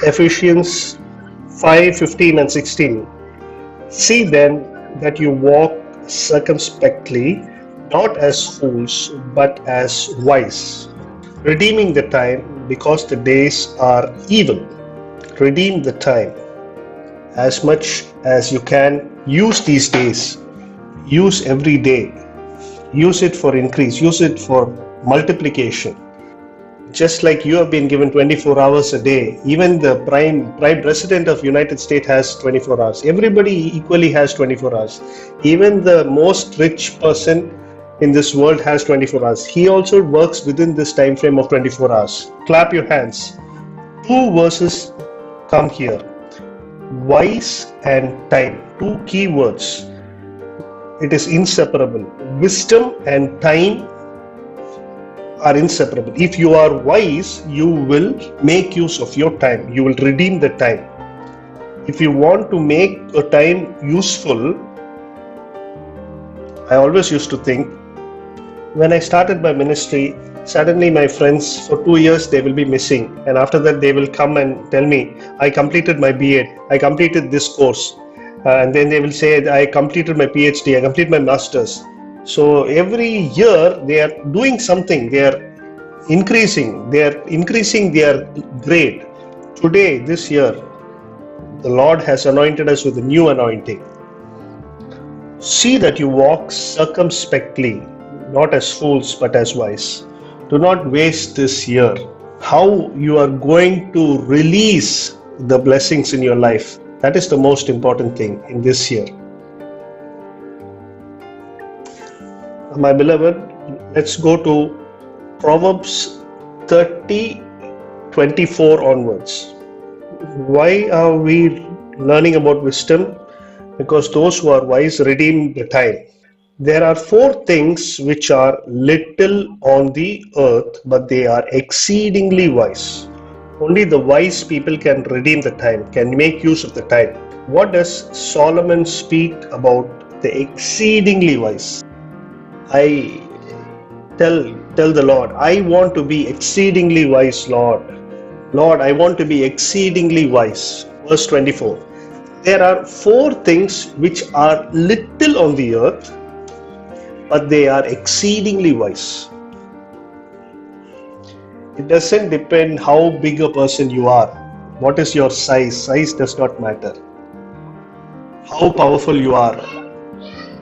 Ephesians 5:15 and 16. See then that you walk circumspectly, not as fools, but as wise, redeeming the time because the days are evil. Redeem the time as much as you can. Use these days. Use every day. Use it for increase. Use it for multiplication. Just like you have been given 24 hours a day, even the prime president of United States has 24 hours. Everybody equally has 24 hours. Even the most rich person in this world has 24 hours. He also works within this time frame of 24 hours. Clap your hands. Two verses come here. Wise and time. Two key words. It is inseparable. Wisdom and time are inseparable. If you are wise, you will make use of your time. You will redeem the time. If you want to make a time useful, I always used to think, when I started my ministry, suddenly my friends for 2 years they will be missing, and after that they will come and tell me, I completed my B.Ed, I completed this course, and then they will say, I completed my PhD, I completed my master's. So every year they are doing something, they are increasing their grade. Today, this year, the Lord has anointed us with a new anointing. See that you walk circumspectly, not as fools but as wise. Do not waste this year. How you are going to release the blessings in your life, that is the most important thing in this year. My beloved, let's go to Proverbs 30:24 onwards. Why are we learning about wisdom? Because those who are wise redeem the time. There are 4 things which are little on the earth, but they are exceedingly wise. Only the wise people can redeem the time, can make use of the time. What does Solomon speak about the exceedingly wise? I tell the Lord, I want to be exceedingly wise, Lord. Lord, I want to be exceedingly wise. Verse 24. There are 4 things which are little on the earth, but they are exceedingly wise. It doesn't depend how big a person you are. What is your size? Size does not matter. How powerful you are.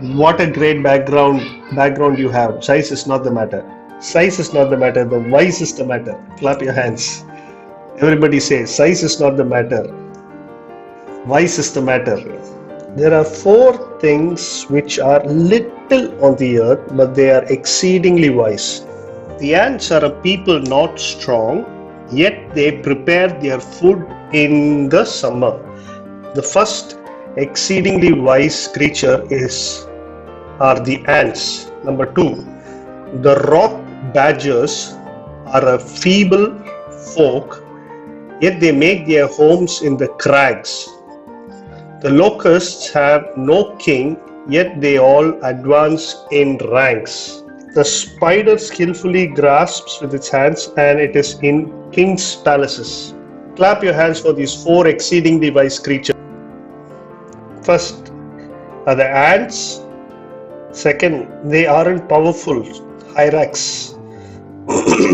What a great background you have. Size is not the matter. Size is not the matter. The wise is the matter. Clap your hands. Everybody say, size is not the matter. Wise is the matter. There are 4 things which are little on the earth, but they are exceedingly wise. The ants are a people not strong, yet they prepare their food in the summer. The first exceedingly wise creature are the ants. Number 2, the rock badgers are a feeble folk, yet they make their homes in the crags. The locusts have no king, yet they all advance in ranks. The spider skillfully grasps with its hands, and it is in kings' palaces. Clap your hands for these 4 exceedingly wise creatures. First are the ants. Second, they aren't powerful. Hyrax.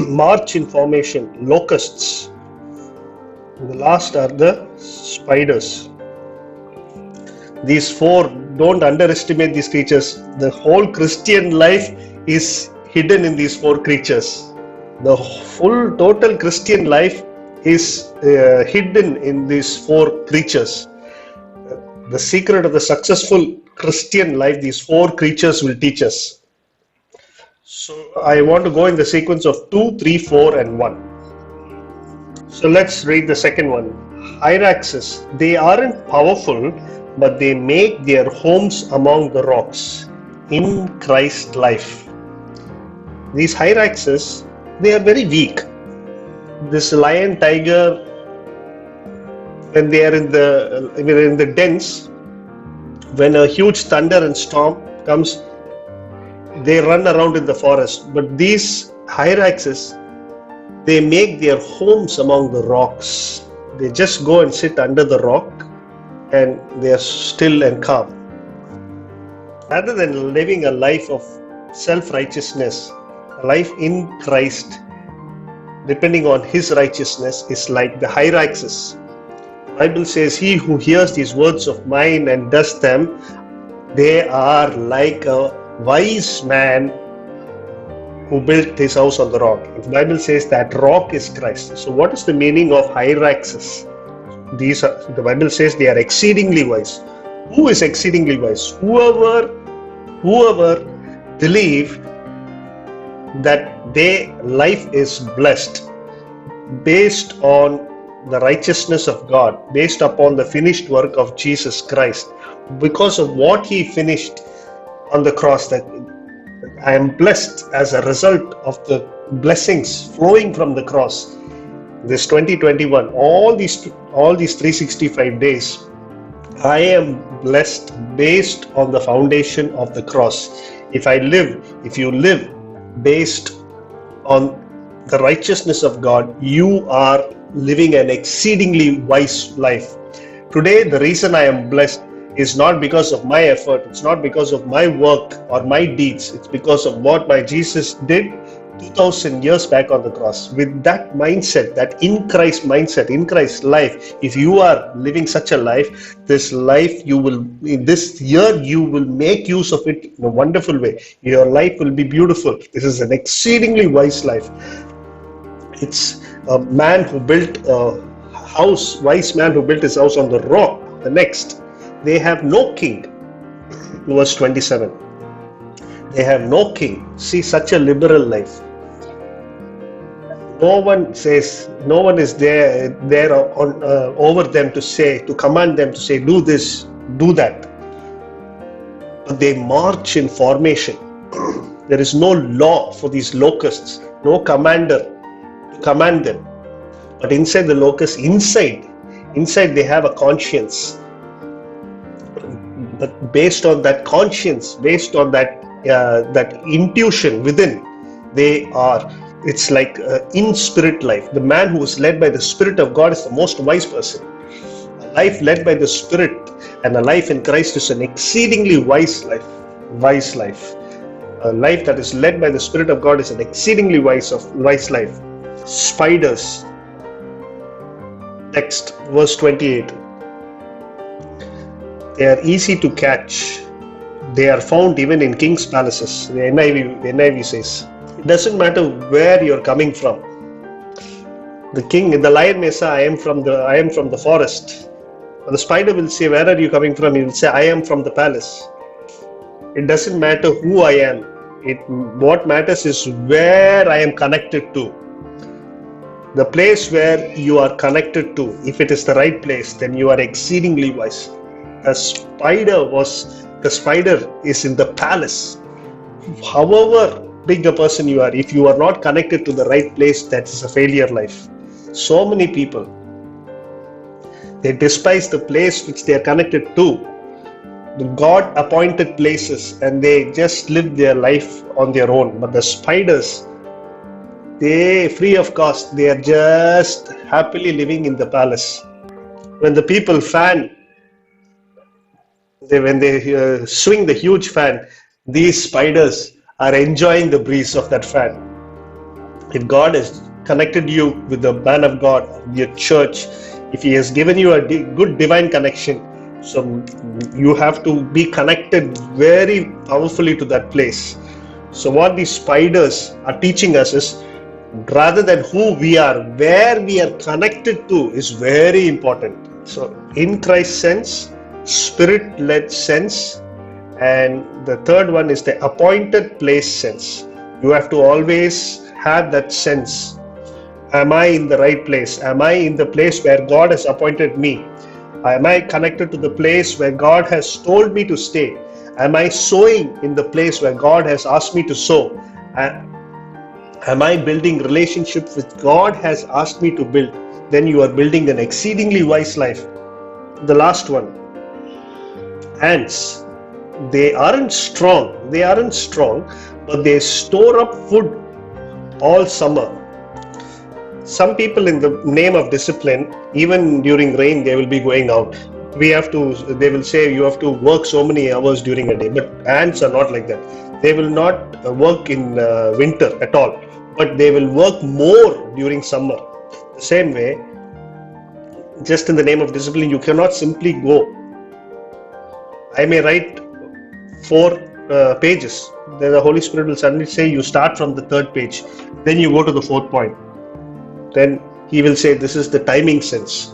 March in formation. Locusts. And the last are the spiders. These 4, don't underestimate these creatures. The whole Christian life is hidden in these 4 creatures. The full total Christian life is hidden in these 4 creatures. The secret of the successful Christian life, these 4 creatures will teach us. So I want to go in the sequence of 2, 3, 4 and 1. So let's read the second one. Hyraxes, they aren't powerful, but they make their homes among the rocks in Christ life. These hyraxes, they are very weak. This lion, tiger, when they are in the dens, when a huge thunder and storm comes, they run around in the forest. But these hyraxes, they make their homes among the rocks. They just go and sit under the rock and they are still and calm. Rather than living a life of self-righteousness, a life in Christ, depending on His righteousness, is like the Hyraxes. The Bible says, he who hears these words of mine and does them, they are like a wise man who built his house on the rock. The Bible says that rock is Christ. So what is the meaning of Hyraxes? The Bible says they are exceedingly wise. Who is exceedingly wise? Whoever believe that their life is blessed based on the righteousness of God, based upon the finished work of Jesus Christ, because of what He finished on the cross, that I am blessed as a result of the blessings flowing from the cross. This 2021, all these 365 days, I am blessed based on the foundation of the cross. If you live based on the righteousness of God, you are living an exceedingly wise life. Today, the reason I am blessed is not because of my effort, it's not because of my work or my deeds, it's because of what my Jesus did 2000 years back on the cross. With that mindset, that in Christ mindset, in Christ life, if you are living such a life, this life in this year you will make use of it in a wonderful way. Your life will be beautiful. This is an exceedingly wise life. It's a man who built a house, wise man who built his house on the rock. The next, they have no king. Verse 27. They have no king. See, such a liberal life. No one is there over them to command them to say, do this, do that. But they march in formation. There is no law for these locusts, no commander to command them. But inside the locusts, inside they have a conscience. But based on that conscience, based on that intuition within, it's like in spirit life. The man who is led by the Spirit of God is the most wise person. A life led by the Spirit and a life in Christ is an exceedingly wise life. A life that is led by the Spirit of God is an exceedingly wise life. Spiders. Next, verse 28. They are easy to catch. They are found even in king's palaces. The NIV says, it doesn't matter where you're coming from. The lion may say, I am from the forest. But the spider will say, where are you coming from? He will say, I am from the palace. It doesn't matter who I am. What matters is where I am connected to. The place where you are connected to, if it is the right place, then you are exceedingly wise. The spider is in the palace. However big a person you are, if you are not connected to the right place, that is a failure life. So many people, they despise the place which they are connected to, the God appointed places, and they just live their life on their own. But the spiders, they free of cost, they are just happily living in the palace. When the people when they swing the huge fan, these spiders are enjoying the breeze of that fan. If God has connected you with the man of God, your church, if He has given you a good divine connection, so you have to be connected very powerfully to that place. So what these spiders are teaching us is, rather than who we are, where we are connected to is very important. So in Christ sense, Spirit-led sense, and the third one is the appointed place sense. You have to always have that sense. Am I in the right place? Am I in the place where God has appointed me? Am I connected to the place where God has told me to stay? Am I sowing in the place where God has asked me to sow? Am I building relationships with God has asked me to build? Then you are building an exceedingly wise life. The last one, ants. They aren't strong, but they store up food all summer. Some people, in the name of discipline, even during rain, they will be going out. They will say you have to work so many hours during a day. But ants are not like that. They will not work in winter at all, but they will work more during summer. The same way, just in the name of discipline, you cannot simply go. I may write 4 pages. Then the Holy Spirit will suddenly say you start from the 3rd page. Then you go to the 4th point. Then He will say this is the timing sense.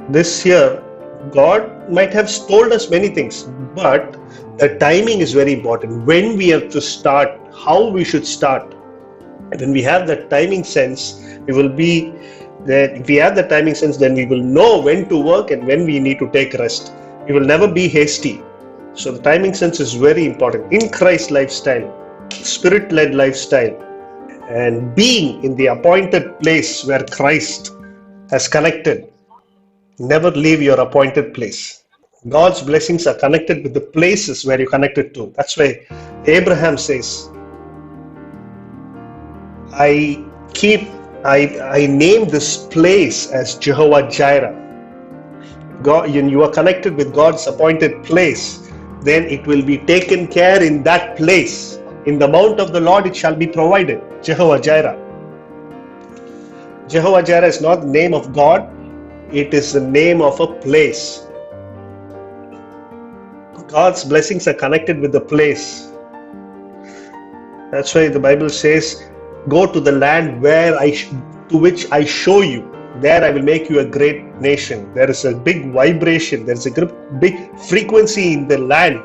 This here, God might have told us many things, but the timing is very important. When we have to start, how we should start. And when we have that timing sense, we will be that if we have the timing sense, then we will know when to work and when we need to take rest. We will never be hasty. So the timing sense is very important. In Christ lifestyle, Spirit-led lifestyle, and being in the appointed place where Christ has connected. Never leave your appointed place. God's blessings are connected with the places where you're connected to. That's why Abraham says, I name this place as Jehovah Jireh. God, you are connected with God's appointed place, then it will be taken care in that place. In the mount of the Lord it shall be provided. Jehovah Jireh. Jehovah Jireh is not the name of God, it is the name of a place. God's blessings are connected with the place. That's why the Bible says, go to the land to which I show you. There I will make you a great nation. There is a big vibration. There is a big frequency in the land.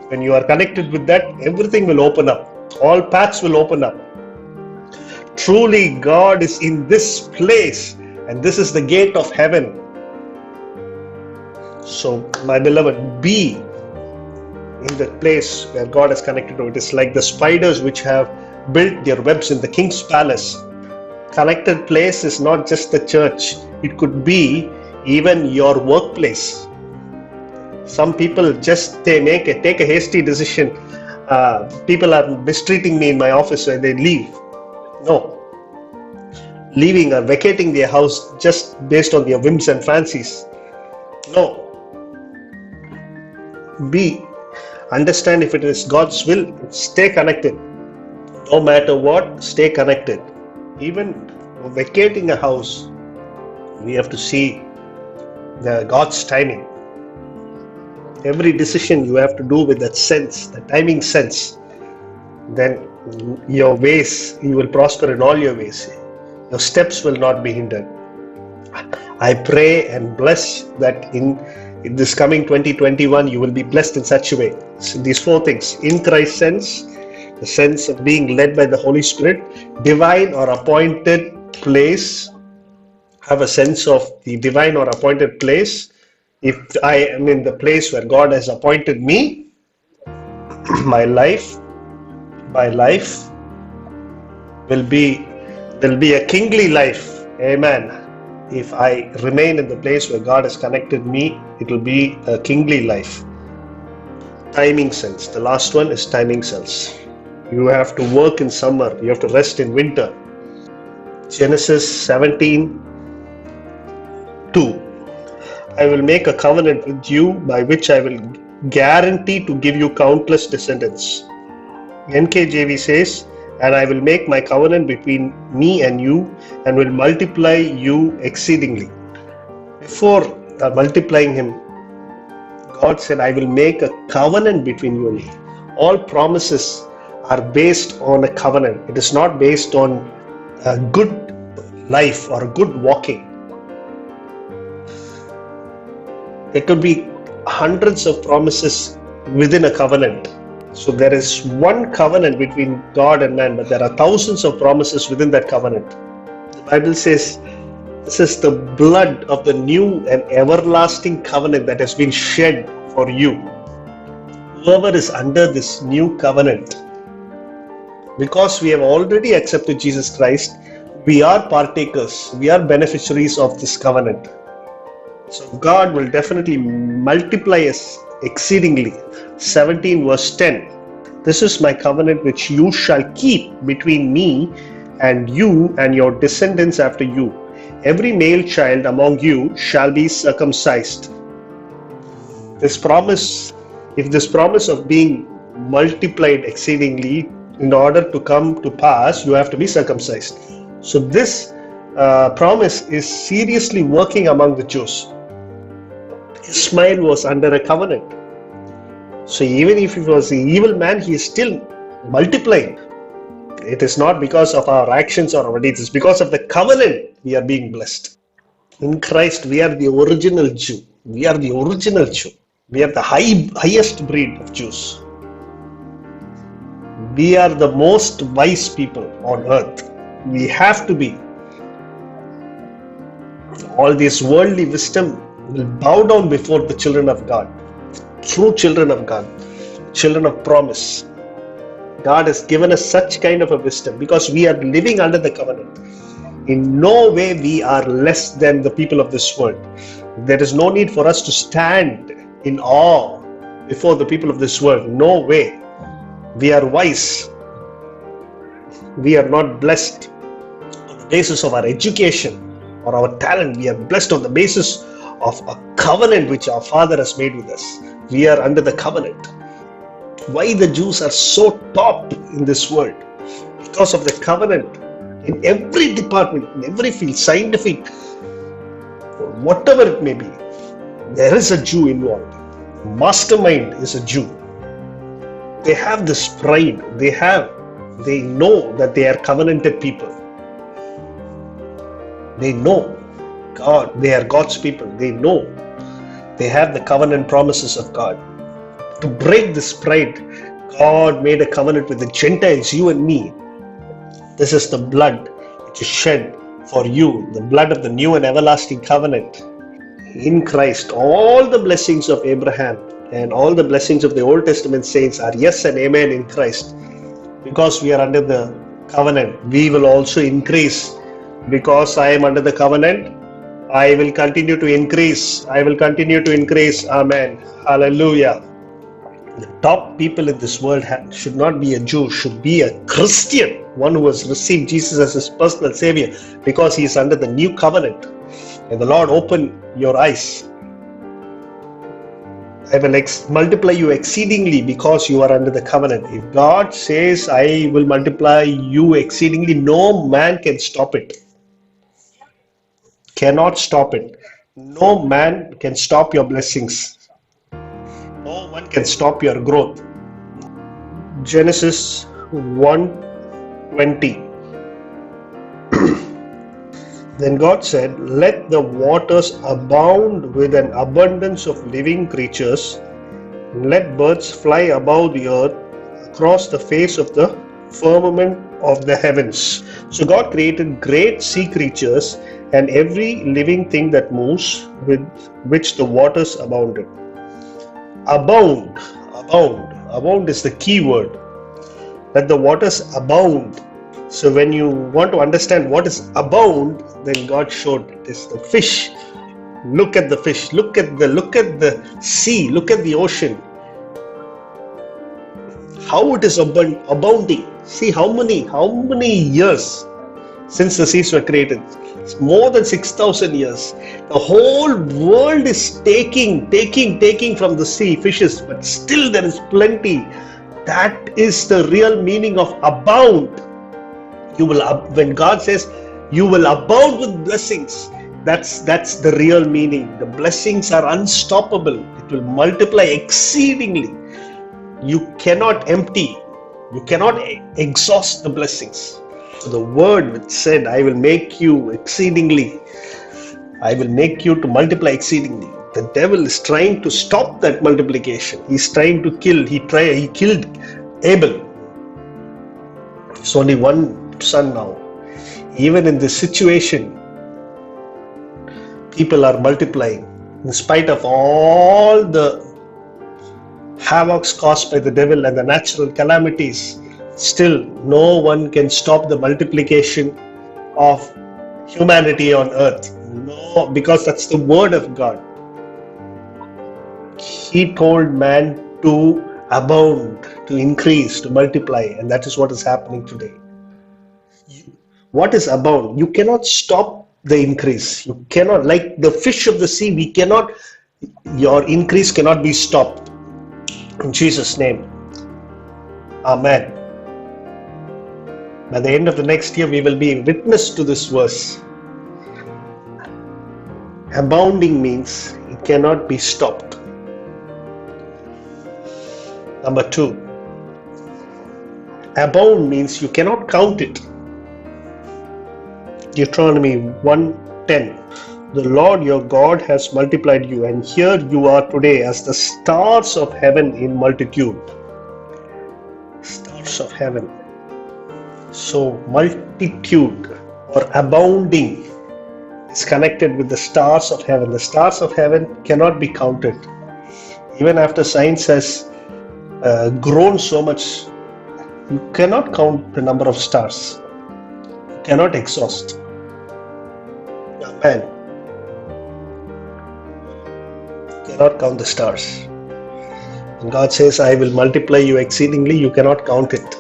When you are connected with that, everything will open up. All paths will open up. Truly, God is in this place, and this is the gate of heaven. So, my beloved, be in the place where God has connected to. It is like the spiders which have built their webs in the king's palace. Connected place is not just the church. It could be even your workplace. Some people just take a hasty decision. People are mistreating me in my office, so they leave. No. Leaving or vacating their house just based on their whims and fancies. No. Understand if it is God's will, stay connected. No matter what, stay connected. Even vacating a house, we have to see God's timing. Every decision you have to do with that sense, the timing sense. Then your ways, you will prosper in all your ways. Your steps will not be hindered. I pray and bless that in this coming 2021, you will be blessed in such a way. So these 4 things: in Christ sense, the sense of being led by the Holy Spirit, divine or appointed place, have a sense of the divine or appointed place. If I am in the place where God has appointed me, my life will be a kingly life. Amen. If I remain in the place where God has connected me, it will be a kingly life. Timing sense. The last one is timing sense. You have to work in summer. You have to rest in winter. Genesis 17:2. I will make a covenant with you by which I will guarantee to give you countless descendants. NKJV says, and I will make my covenant between me and you and will multiply you exceedingly. Before multiplying him, God said, I will make a covenant between you and me. All promises are based on a covenant. It is not based on a good life or a good walking. There could be hundreds of promises within a covenant. So there is one covenant between God and man, but there are thousands of promises within that covenant. The Bible says this is the blood of the new and everlasting covenant that has been shed for you. Whoever is under this new covenant, because we have already accepted Jesus Christ, we are partakers, we are beneficiaries of this covenant. So God will definitely multiply us exceedingly. 17 verse 10. This is my covenant which you shall keep between me and you and your descendants after you, every male child among you shall be circumcised. This promise, if this promise of being multiplied exceedingly, in order to come to pass, you have to be circumcised. So this promise is seriously working among the Jews. Ishmael was under a covenant. So even if he was an evil man, he is still multiplying. It is not because of our actions or our deeds, it's because of the covenant we are being blessed. In Christ, we are the original Jew. We are the original Jew. We are the highest breed of Jews. We are the most wise people on earth. We have to be. All this worldly wisdom will bow down before the children of God. True children of God, children of promise. God has given us such kind of a wisdom because we are living under the covenant. In no way we are less than the people of this world. There is no need for us to stand in awe before the people of this world. No way. We are wise. We are not blessed on the basis of our education or our talent. We are blessed on the basis of a covenant which our Father has made with us. We are under the covenant. Why the Jews are so top in this world? Because of the covenant. In every department, in every field, scientific, whatever it may be, there is a Jew involved. Mastermind is a Jew. They have this pride. They know that they are covenanted people. They know God. They are God's people. They know they have the covenant promises of God. To break this pride, God made a covenant with the Gentiles, you and me. This is the blood which is shed for you, the blood of the new and everlasting covenant. In Christ, all the blessings of Abraham and all the blessings of the Old Testament saints are yes and amen in Christ. Because we are under the covenant, we will also increase. Because I am under the covenant, I will continue to increase. I will continue to increase. Amen. Hallelujah. The top people in this world should not be a Jew, should be a Christian, one who has received Jesus as his personal Savior because he is under the new covenant. And the Lord open your eyes. I will multiply you exceedingly because you are under the covenant. If God says, I will multiply you exceedingly, no man can stop it. Cannot stop it. No man can stop your blessings. No one can stop your growth. Genesis 1:20. Then God said, let the waters abound with an abundance of living creatures, and let birds fly above the earth across the face of the firmament of the heavens. So God created great sea creatures and every living thing that moves, with which the waters abounded. Abound is the key word. Let the waters abound. So when you want to understand what is abound, then God showed it is the fish. Look at the fish. Look at the sea. Look at the ocean. How it is abounding. See how many years since the seas were created. It's more than 6,000 years. The whole world is taking from the sea fishes, but still there is plenty. That is the real meaning of abound. When God says you will abound with blessings, that's the real meaning. The blessings are unstoppable. It will multiply exceedingly. You cannot empty. You cannot exhaust the blessings. The word which said, I will make you exceedingly. I will make you to multiply exceedingly. The devil is trying to stop that multiplication. He's trying to kill. He killed Abel. It's only one son now. Even in this situation, people are multiplying. In spite of all the havocs caused by the devil and the natural calamities, still no one can stop the multiplication of humanity on earth. No, because that's the word of God. He told man to abound, to increase, to multiply, and that is what is happening today. What is abound? You cannot stop the increase. You cannot, like the fish of the sea, your increase cannot be stopped. In Jesus' name. Amen. By the end of the next year, we will be witness to this verse. Abounding means it cannot be stopped. Number 2, abound means you cannot count it. Deuteronomy 1:10. The Lord your God has multiplied you, and here you are today as the stars of heaven in multitude. Stars of heaven. So multitude or abounding is connected with the stars of heaven. The stars of heaven cannot be counted. Even after science has grown so much, you cannot count the number of stars. You cannot exhaust. Amen. You cannot count the stars. And God says, I will multiply you exceedingly. You cannot count it.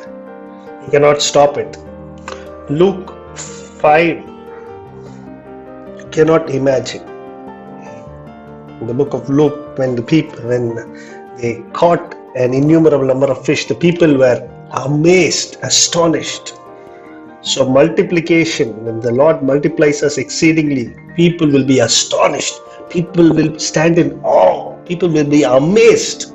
You cannot stop it. Luke 5. You cannot imagine. In the book of Luke, when they caught an innumerable number of fish, the people were amazed, astonished. So multiplication, when the Lord multiplies us exceedingly, people will be astonished. People will stand in awe. People will be amazed.